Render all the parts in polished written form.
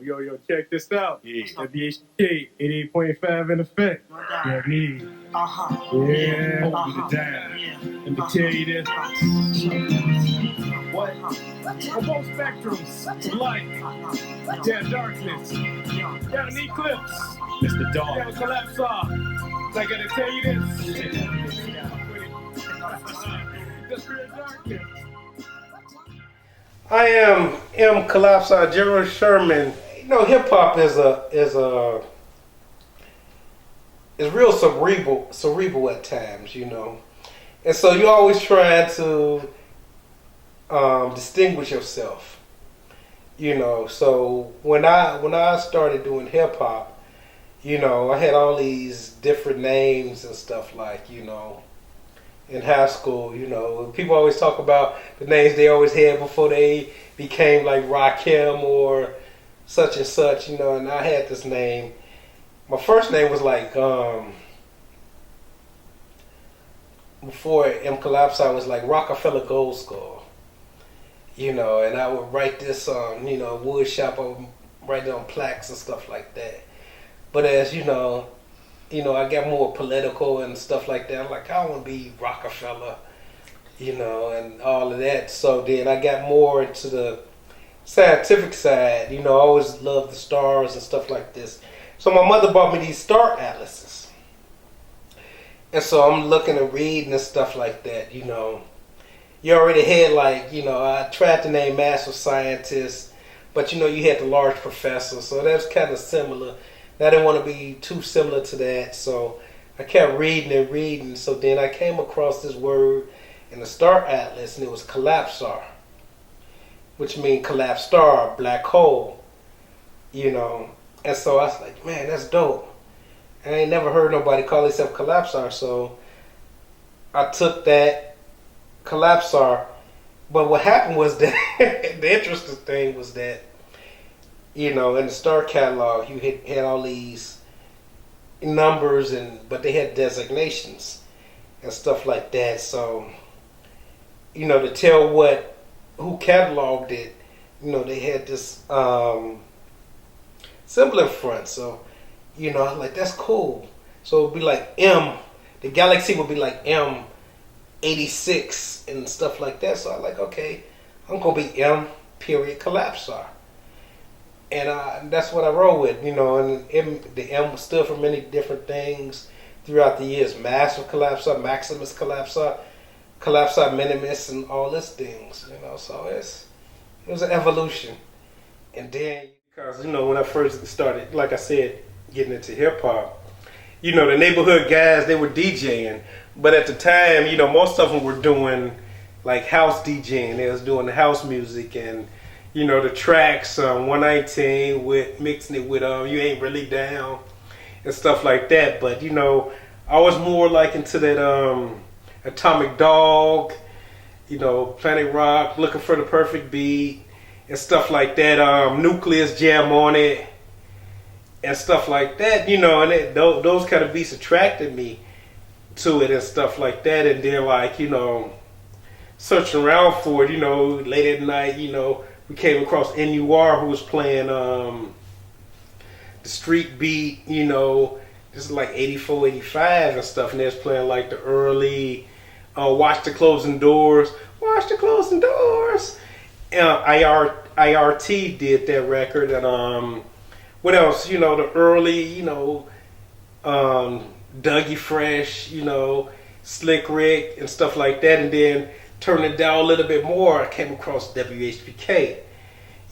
Yo, check this out. Yeah. WHPK, 88.5 in effect. Yeah, me. Yeah, hold it down. Let me tell you this. What? On both spectrums of light, yeah, darkness, got an eclipse. It's the dawn. Yeah, Collapsar. I gotta tell you this. Just for the darkness. I am M. Collapsar, General Sherman. You know, hip hop is real cerebral at times, you know, and so you always try to distinguish yourself, you know. So when I started doing hip hop, you know, I had all these different names and stuff, like, you know. In high school, you know, people always talk about the names they always had before they became like Rakim or such and such, you know, and I had this name. My first name was like, before M. Collapsar was like Rockefeller Gold Skull, you know, and I would write this on, you know, wood shop, I would write it on plaques and stuff like that. But as you know, I got more political and stuff like that. I'm like, I want to be Rockefeller, you know, and all of that. So then I got more into the scientific side. You know, I always loved the stars and stuff like this. So my mother bought me these star atlases. And so I'm looking and reading and stuff like that, you know. You already had, like, you know, I tried to name master scientists, but, you know, you had the large professor. So that's kind of similar. I didn't want to be too similar to that, so I kept reading and reading. So then I came across this word in the Star Atlas, and it was Collapsar, which means collapsed star, black hole, you know. And so I was like, man, that's dope. I ain't never heard nobody call themselves Collapsar, so I took that Collapsar. But what happened was that the interesting thing was that, you know, in the star catalog, you had all these numbers, but they had designations and stuff like that. So, you know, to tell who cataloged it, you know, they had this symbol in front. So, you know, I was like, that's cool. So it'd be like M. The galaxy would be like M86 and stuff like that. So I was like, okay, I'm gonna be M. Collapsar. And that's what I roll with, you know, and the M stood for many different things throughout the years. Master Collapsar, Maximus Collapsar, Collapsar Minimus, and all these things, you know. So it was an evolution. And then, because, you know, when I first started, like I said, getting into hip-hop, the neighborhood guys, they were DJing. But at the time, most of them were doing like house DJing. They was doing the house music and, the tracks, 119 with mixing it with You Ain't Really Down and stuff like that. But, I was more like into that Atomic Dog, Planet Rock, Looking for the Perfect Beat and stuff like that. Nucleus Jam on it and stuff like that, and those kind of beats attracted me to it and stuff like that. And then like, searching around for it, late at night, we came across NUR who was playing the street beat, this is like 84, 85 and stuff, and they was playing like the early Watch the Closing Doors. IRT did that record, and what else? The early, Dougie Fresh, Slick Rick and stuff like that, and then turning it down a little bit more, I came across WHPK,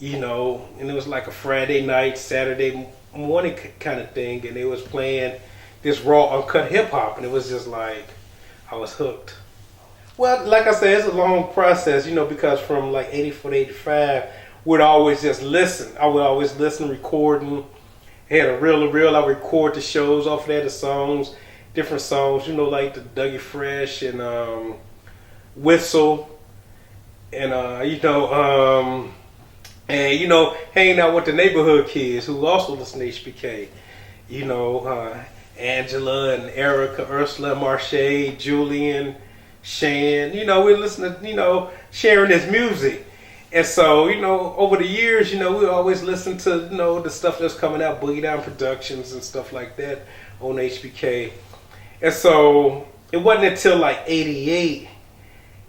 and it was like a Friday night, Saturday morning kind of thing, and they was playing this raw uncut hip hop, and it was just like I was hooked. Well, like I said, it's a long process, because from like 84 to 85, we'd always just listen. I would always listen, recording. I had a reel to reel. I would record the shows off of there, the songs, different songs, like the Dougie Fresh and Whistle, and hanging out with the neighborhood kids who also listen to HBK. Angela and Erica, Ursula, Marche, Julian, Shan. We listen to, sharing his music. And so, over the years, we always listen to, the stuff that's coming out, Boogie Down Productions and stuff like that on HBK. And so, it wasn't until like 88,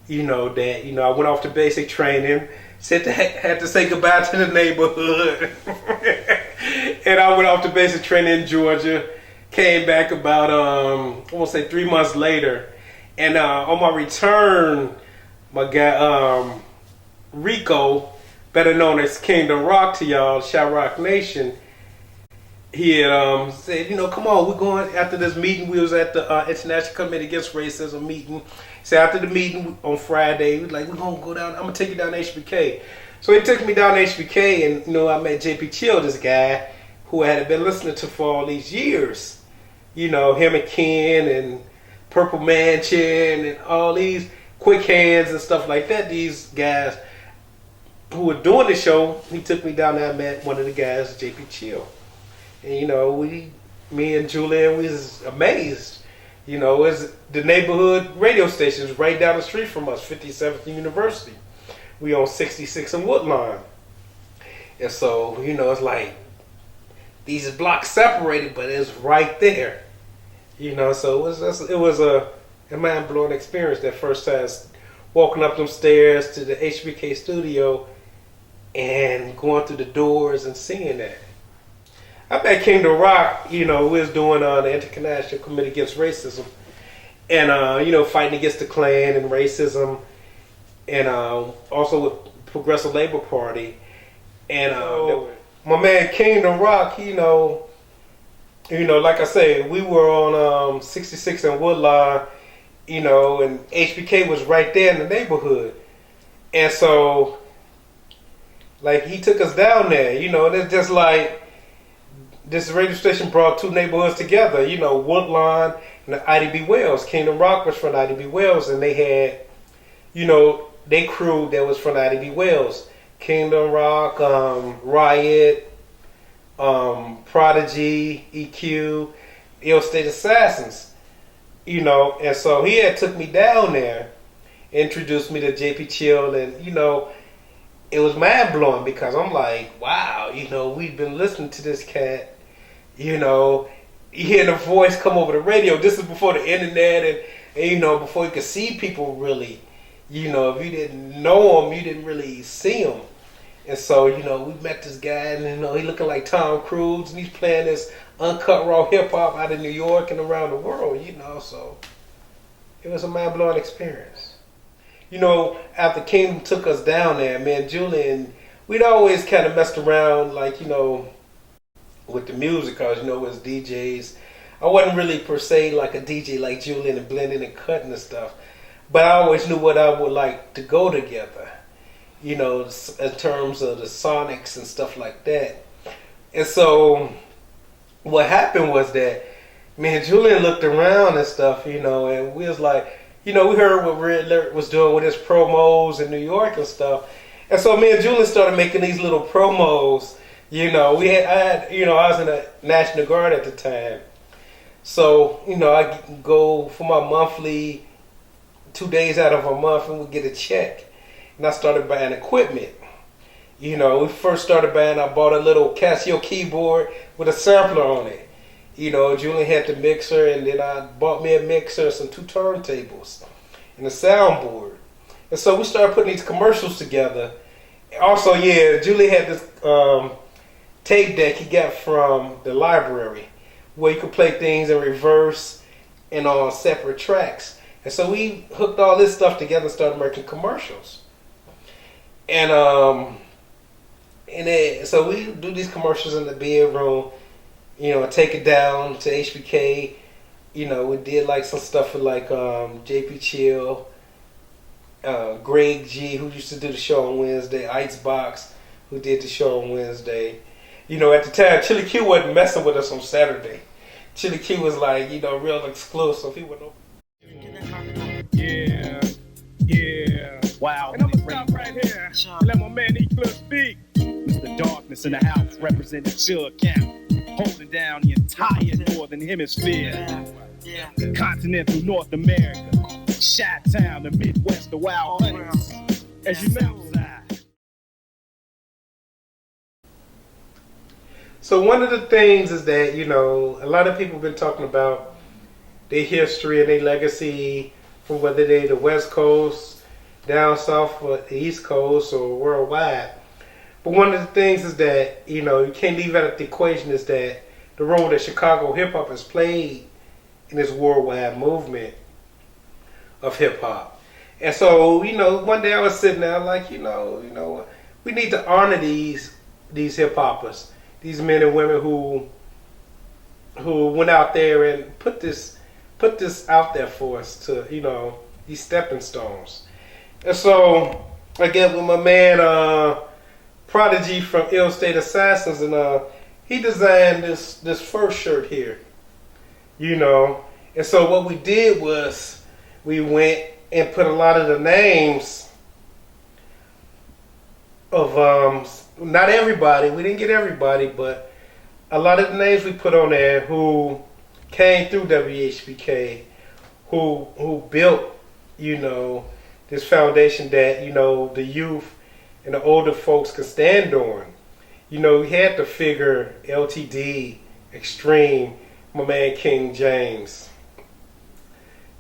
that, I went off to basic training, had to say goodbye to the neighborhood. And I went off to basic training in Georgia, came back about, I want to say 3 months later. And on my return, my guy, Rico, better known as Kingdom Rock to y'all, Shot Rock Nation, he had said, come on, we're going, after this meeting, we was at the International Committee Against Racism meeting. So after the meeting on Friday, we was like, we're going to go down, I'm going to take you down to HBK. So he took me down to HBK, and, I met JP Chill, this guy, who I had been listening to for all these years. Him and Ken and Purple Mansion and all these Quick Hands and stuff like that, these guys who were doing the show, he took me down there. I met one of the guys, JP Chill. And, me and Julian, we was amazed. It's the neighborhood radio stations right down the street from us, 57th University. We on 66 and Woodlawn. And so, it's like, these blocks separated, but it's right there. So it was a mind-blowing experience that first time walking up them stairs to the HBK studio and going through the doors and seeing that. I met Kingdom Rock, we was doing the International Committee Against Racism and, fighting against the Klan and racism and also with Progressive Labor Party. And my man Kingdom Rock, like I said, we were on 66 and Woodlawn, and HBK was right there in the neighborhood. And so, like, he took us down there, and it's just like, this radio station brought two neighborhoods together, Woodlawn and the IDB Wells. Kingdom Rock was from IDB Wells, and they had, they crew that was from IDB Wells. Kingdom Rock, Riot, Prodigy, EQ, Ill State Assassins, and so he had took me down there, introduced me to JP Chill, and, it was mind blowing because I'm like, wow, we've been listening to this cat, you hear the voice come over the radio. This is before the internet and before you could see people really, if you didn't know him, you didn't really see him. And so, we met this guy and, he looking like Tom Cruise and he's playing this uncut raw hip hop out of New York and around the world, so it was a mind blowing experience. After Kingdom took us down there, man, Julian, we'd always kind of messed around, like, with the music, cause, as DJs, I wasn't really per se like a DJ like Julian and blending and cutting and stuff. But I always knew what I would like to go together, you know, in terms of the sonics and stuff like that. And so what happened was that me and Julian looked around and stuff, you know, and we was like, you know, we heard what Red Lyric was doing with his promos in New York and stuff. And so me and Julian started making these little promos. You know, I was in the National Guard at the time. So, you know, I go for my monthly 2 days out of a month and we get a check. And I started buying equipment. You know, we first started buying, I bought a little Casio keyboard with a sampler on it. You know, Julian had the mixer, and then I bought me a mixer, some 2 turntables, and a soundboard. And so we started putting these commercials together. Also, yeah, Julian had this tape deck he got from the library where you could play things in reverse and on separate tracks. And so we hooked all this stuff together and started making commercials. And so we do these commercials in the bedroom, you know, take it down to HPK. You know, we did like some stuff with like JP Chill, Greg G, who used to do the show on Wednesday, Icebox, who did the show on Wednesday. You know, at the time, Chili Q wasn't messing with us on Saturday. Chili Q was like, you know, real exclusive. He went over. Yeah. Wow. And I'm gonna stop right here and let my man Eclipse speak. Mr. Darkness in the house, representing Chug Camp, holding down the entire northern hemisphere. Continental North America, Chi-Town, the Midwest, the Wild Hunters. As you know. So one of the things is that, you know, a lot of people have been talking about their history and their legacy from whether they're the West Coast, down south, or the East Coast, or worldwide. But one of the things is that, you know, you can't leave out of the equation is that the role that Chicago hip-hop has played in this worldwide movement of hip-hop. And so, you know, one day I was sitting there like, you know, we need to honor these hip-hoppers. These men and women who went out there and put this out there for us to, you know, these stepping stones. And so I get with my man Prodigy from Ill State Assassins, and he designed this first shirt here, you know. And so what we did was we went and put a lot of the names of not everybody, we didn't get everybody, but a lot of the names we put on there who came through WHPK, who built, you know, this foundation that, you know, the youth and the older folks can stand on. You know, we had to figure LTD, Extreme, my man King James.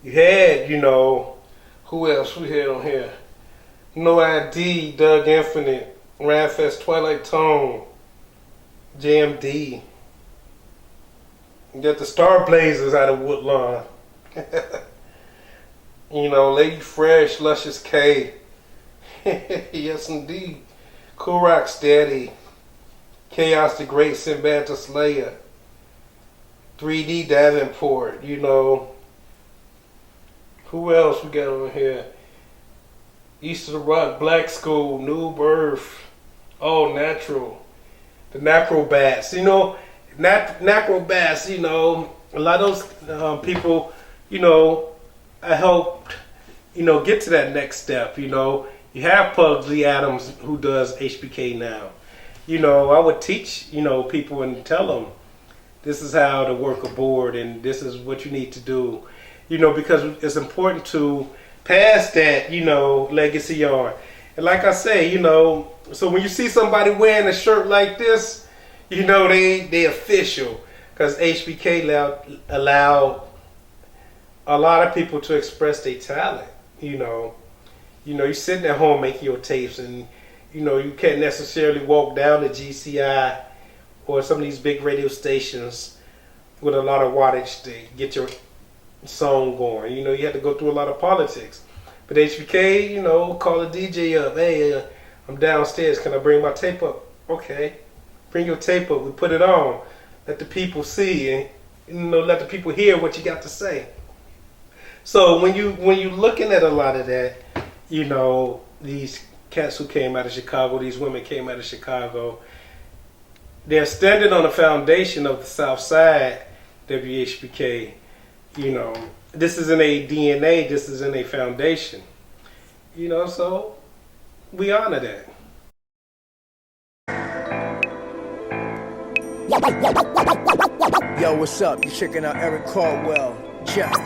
You had, you know, who else we had on here? No ID, Doug Infinite, Radfest, Twilight Tone, JMD. You got the Star Blazers out of Woodlawn. You know, Lady Fresh, Luscious K. Yes, indeed. Cool Rock Steady. Chaos the Great, Sinbad the Slayer. 3D Davenport, you know. Who else we got on here? East of the Rock, Black School, New Birth, All Natural, the Necrobats. You know, Necrobats, you know, a lot of those people, you know, I helped, you know, get to that next step. You know, you have Pugsley Adams who does HPK now. You know, I would teach, you know, people and tell them this is how to work a board and this is what you need to do. You know, because it's important to pass that, you know, legacy on. And like I say, you know, so when you see somebody wearing a shirt like this, you know they official, because HBK allowed a lot of people to express their talent. You know, you're sitting at home making your tapes, and you know you can't necessarily walk down to GCI or some of these big radio stations with a lot of wattage to get your song going. You know, you had to go through a lot of politics. But HBK, you know, call a DJ up. Hey, I'm downstairs. Can I bring my tape up? Okay. Bring your tape up. We put it on. Let the people see. And let the people hear what you got to say. So when you looking at a lot of that, these cats who came out of Chicago, these women came out of Chicago, they're standing on the foundation of the South Side, WHPK. This isn't a DNA, this isn't a foundation. So we honor that. Yo, what's up? You're checking out Eric Caldwell. Jet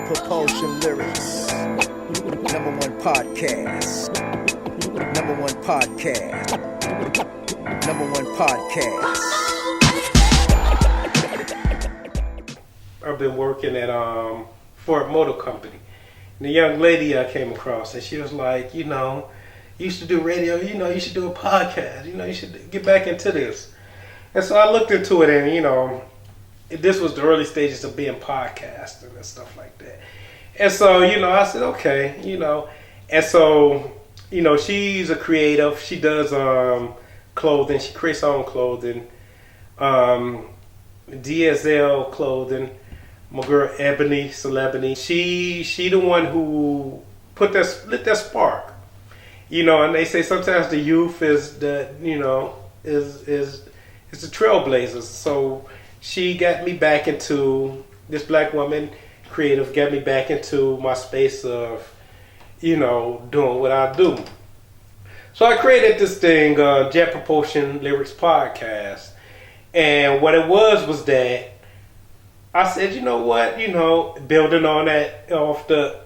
Propulsion Lyrics. #1 podcast. #1 podcast. #1 podcast. I've been working at Ford Motor Company. And the young lady I came across, and she was like, you used to do radio, you should do a podcast, you should get back into this. And so I looked into it, and, this was the early stages of being podcasting and stuff like that. And so, I said, okay, and so, she's a creative. She does clothing. She creates her own clothing. DSL clothing. My girl Ebony, Celebony. She the one who lit that spark. And they say sometimes the youth is the the trailblazers. So she got me back into, this black woman creative got me back into my space of, doing what I do. So I created this thing, Jet Propulsion Lyrics Podcast. And what it was that I said, building on that, off the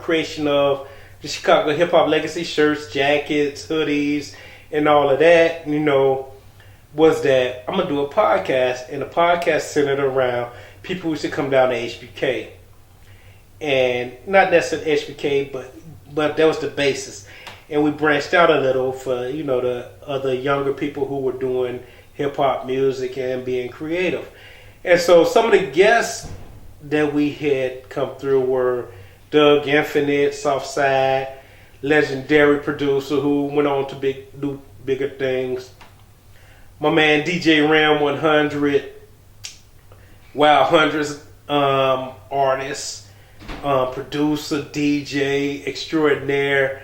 creation of the Chicago hip hop legacy shirts, jackets, hoodies, and all of that, was that I'm going to do a podcast, and a podcast centered around people who should come down to HBK. And not necessarily HBK, but that was the basis. And we branched out a little for, the other younger people who were doing hip hop music and being creative. And so some of the guests that we had come through were Doug Infinite, Southside, legendary producer who went on to do bigger things. My man DJ Ram 100, Wild Hundreds artist, producer, DJ extraordinaire,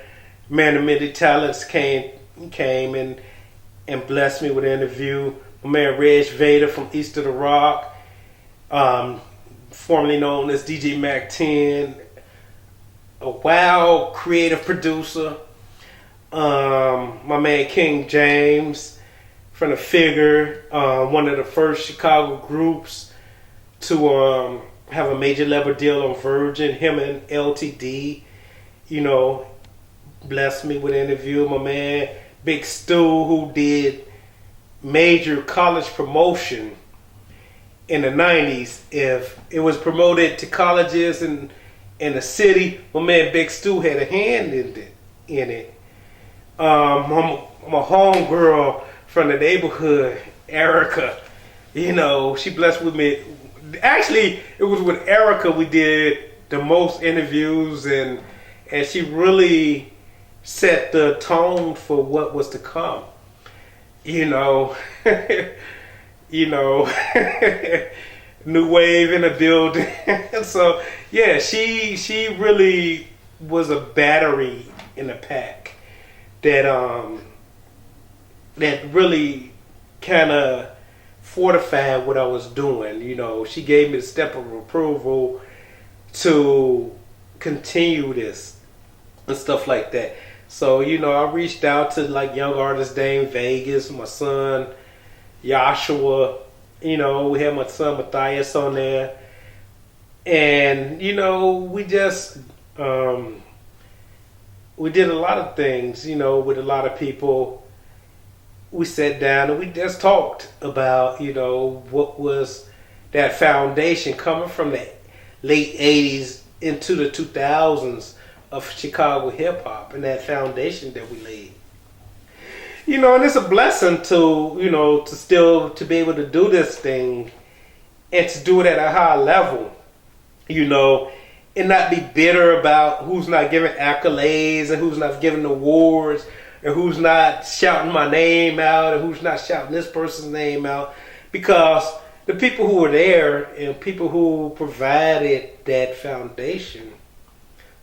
man of many talents came and blessed me with an interview. My man Reg Vader from East of the Rock, formerly known as DJ Mac 10, a wild creative producer. My man King James from The Figure, one of the first Chicago groups to have a major level deal on Virgin. Him and LTD, blessed me with an interview. My man Big Stu, who did major college promotion in the 90s. If it was promoted to colleges in the city, my man Big Stu had a hand in it. My homegirl from the neighborhood, Erica, she blessed with me. Actually, it was with Erica we did the most interviews, and she really set the tone for what was to come. New wave in the building. So yeah, she really was a battery in the pack that really kind of fortified what I was doing. She gave me the step of approval to continue this and stuff like that. So, I reached out to young artists, Dame Vegas, my son, Joshua, we had my son Matthias on there. And, we just, we did a lot of things, with a lot of people. We sat down and we just talked about, what was that foundation coming from the late 80s into the 2000s of Chicago hip hop, and that foundation that we laid. And it's a blessing to, to be able to do this thing and to do it at a high level, and not be bitter about who's not giving accolades and who's not giving awards and who's not shouting my name out and who's not shouting this person's name out, because the people who were there and people who provided that foundation,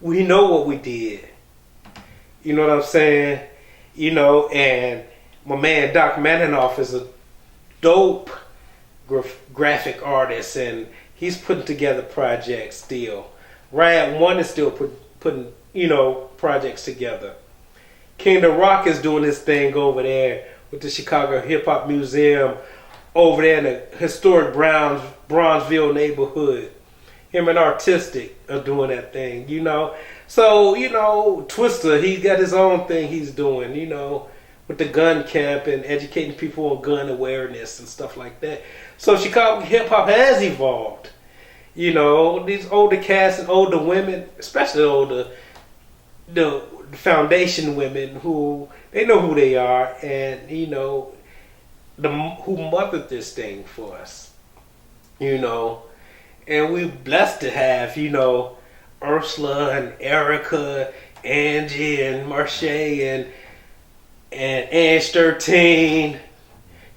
we know what we did. You know what I'm saying? You know, and my man Doc Maninoff is a dope graphic artist, and he's putting together projects still. Rad One is still putting, you know, projects together. Kingdom Rock is doing this thing over there with the Chicago Hip Hop Museum over there in the historic Bronzeville neighborhood. Him and Artistic are doing that thing, you know. So, you know, Twista, he got his own thing he's doing, you know, with the gun camp and educating people on gun awareness and stuff like that. So Chicago hip hop has evolved. You know, these older cats and older women, especially the foundation women, who they know who they are, and you know, who mothered this thing for us. You know, and we're blessed to have, you know, Ursula and Erica, Angie and Marche and Ange 13,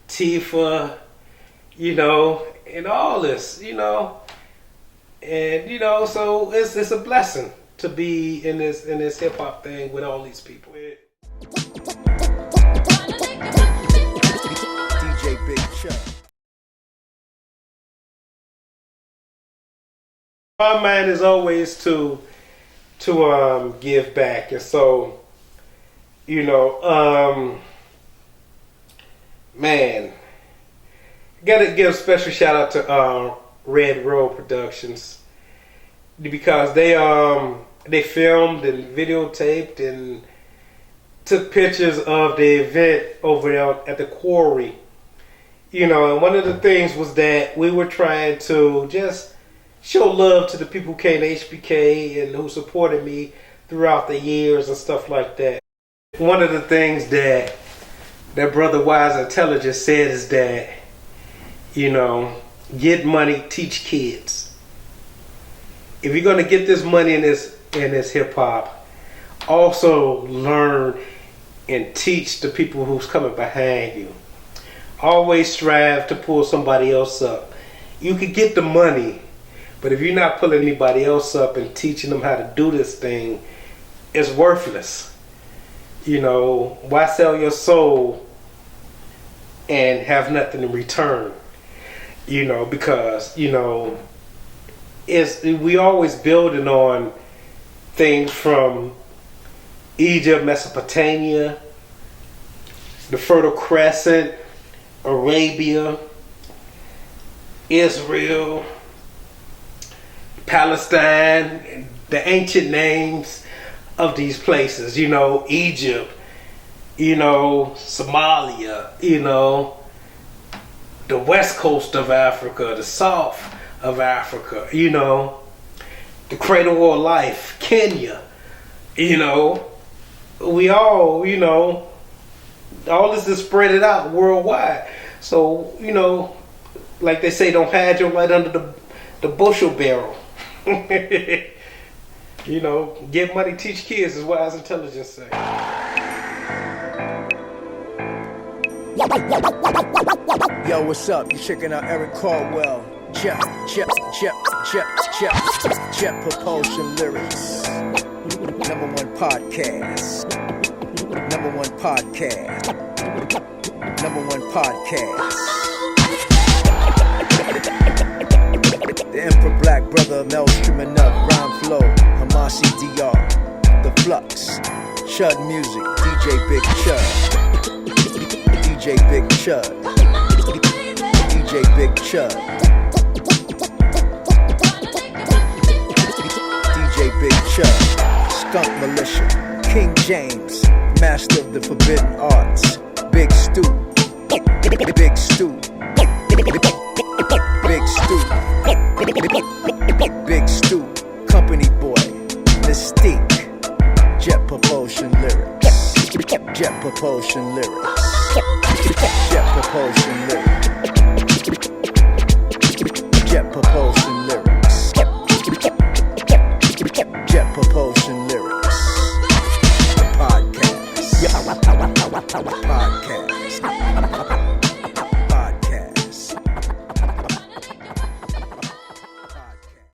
Tifa, you know, and all this, you know. And you know, so it's a blessing to be in this hip hop thing with all these people. DJ Big Chuck. My mind is always to give back, and so you know, man, gotta give a special shout out to Red Road Productions, because they filmed and videotaped and took pictures of the event over there at the quarry. You know, and one of the things was that we were trying to just show love to the people who came to HPK and who supported me throughout the years and stuff like that. One of the things that Brother Wise Intelligence said is that, you know, get money, teach kids. If you're gonna get this money in this hip hop, also learn and teach the people who's coming behind you. Always strive to pull somebody else up. You could get the money, but if you're not pulling anybody else up and teaching them how to do this thing, it's worthless. You know, why sell your soul and have nothing in return? You know, because, you know, we always building on things from Egypt, Mesopotamia, the Fertile Crescent, Arabia, Israel, Palestine, the ancient names of these places, you know, Egypt, you know, Somalia, you know, the west coast of Africa, the south of Africa, you know, the cradle of life, Kenya, you know, we all, you know, all this is spread it out worldwide. So, you know, like they say, don't hide your light under the bushel barrel. You know, get money, teach kids is Wise Intelligence say. Yo, what's up? You checking out Eric Caldwell, Jet Propulsion Lyrics. #1 podcast. #1 podcast. #1 podcast. The Emperor Black Brother, Maelstrom and Up, Rhyme Flow, Hamasi DR, The Flux, Chud Music, DJ Big Chud, DJ Big Chud, DJ Big Chud, DJ Big Chud, Skunk Militia, King James, Master of the Forbidden Arts, Big Stew, Big Stew, Big Stew, Big Stew, Company Boy, Mystique, Jet Propulsion Lyrics, Jet Propulsion Lyrics, Jet Propulsion Lyrics, Jet Propulsion